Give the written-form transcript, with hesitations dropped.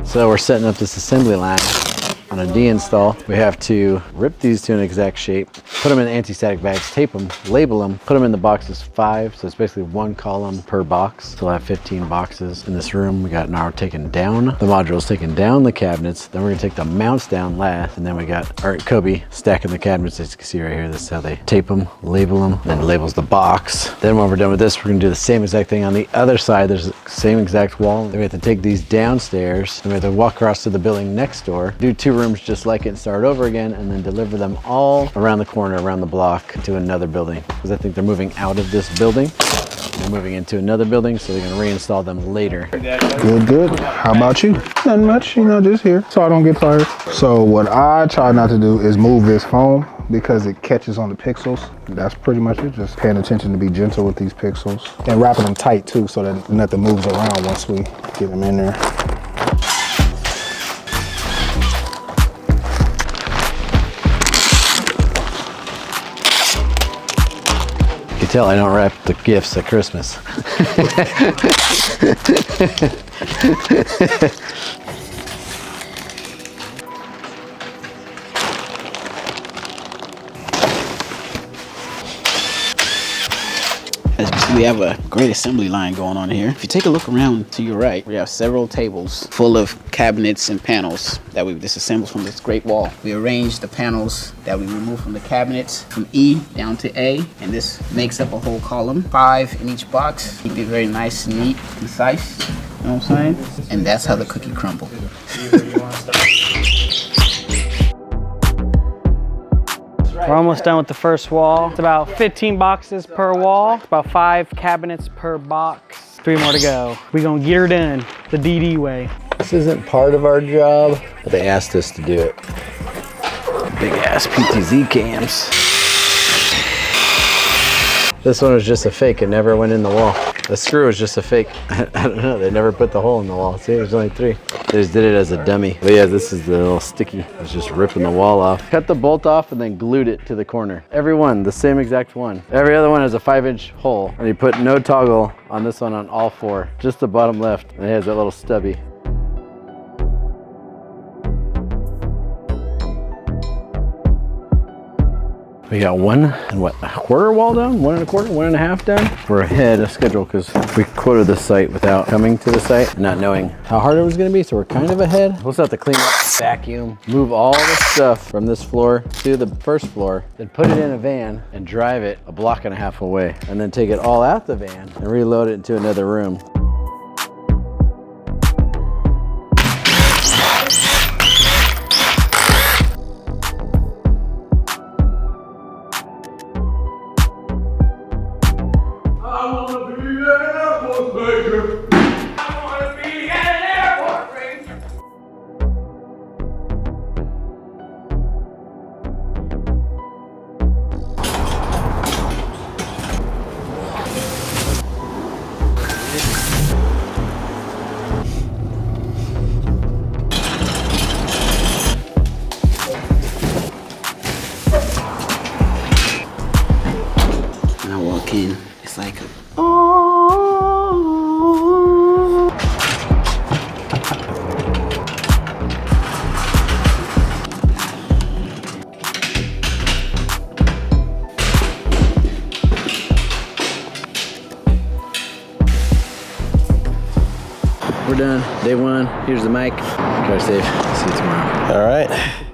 So we're setting up this assembly line on a de-install. We have to rip these to an exact shape, put them in anti-static bags, tape them, label them, put them in the boxes 5. So it's basically 1 column per box. So we'll have 15 boxes in this room. We got now taking down the modules, taking down the cabinets. Then we're gonna take the mounts down last. And then we got Art Kobe stacking the cabinets, as you can see right here. This is how they tape them, label them, then labels the box. Then when we're done with this, we're gonna do the same exact thing on the other side. There's the same exact wall. Then we have to take these downstairs. Then we have to walk across to the building next door, do 2 rooms just like it and start over again, and then deliver them all around the corner, around the block to another building. Because I think they're moving out of this building. They're moving into another building, so they're gonna reinstall them later. Good. How about you? Nothing much, you know, just here, so I don't get tired. So what I try not to do is move this foam because it catches on the pixels. That's pretty much it, just paying attention to be gentle with these pixels. And wrapping them tight too, so that nothing moves around once we get them in there. You can tell I don't wrap the gifts at Christmas. As you can see, we have a great assembly line going on here. If you take a look around to your right, we have several tables full of cabinets and panels that we've disassembled from this great wall. We arranged the panels that we removed from the cabinets from E down to A, and this makes up a whole column, 5 in each box. Keep it very nice and neat, concise, you know what I'm saying? And that's how the cookie crumbled. We're almost done with the first wall. It's about 15 boxes per wall, about 5 cabinets per box. 3 more to go. We're gonna get her done the DD way. This isn't part of our job, but they asked us to do it. Big ass PTZ cams. This one was just a fake, it never went in the wall. The screw was just a fake. I don't know, they never put the hole in the wall. See, there's only 3. They just did it as a dummy. But yeah, this is the little sticky. It's just ripping the wall off. Cut the bolt off and then glued it to the corner. Every one, the same exact one. Every other one has a 5-inch hole. And you put no toggle on this one on all 4. Just the bottom left. And it has that little stubby. We got 1 and what, a quarter wall done? 1 1/4, 1 1/2 done? We're ahead of schedule because we quoted the site without coming to the site and not knowing how hard it was gonna be, so we're kind of ahead. We'll still have to clean up, vacuum, move all the stuff from this floor to the first floor, then put it in a van and drive it 1.5 blocks away, and then take it all out the van and reload it into another room. It's like, We're done, day 1. Here's the mic. Drive safe, see you tomorrow. All right.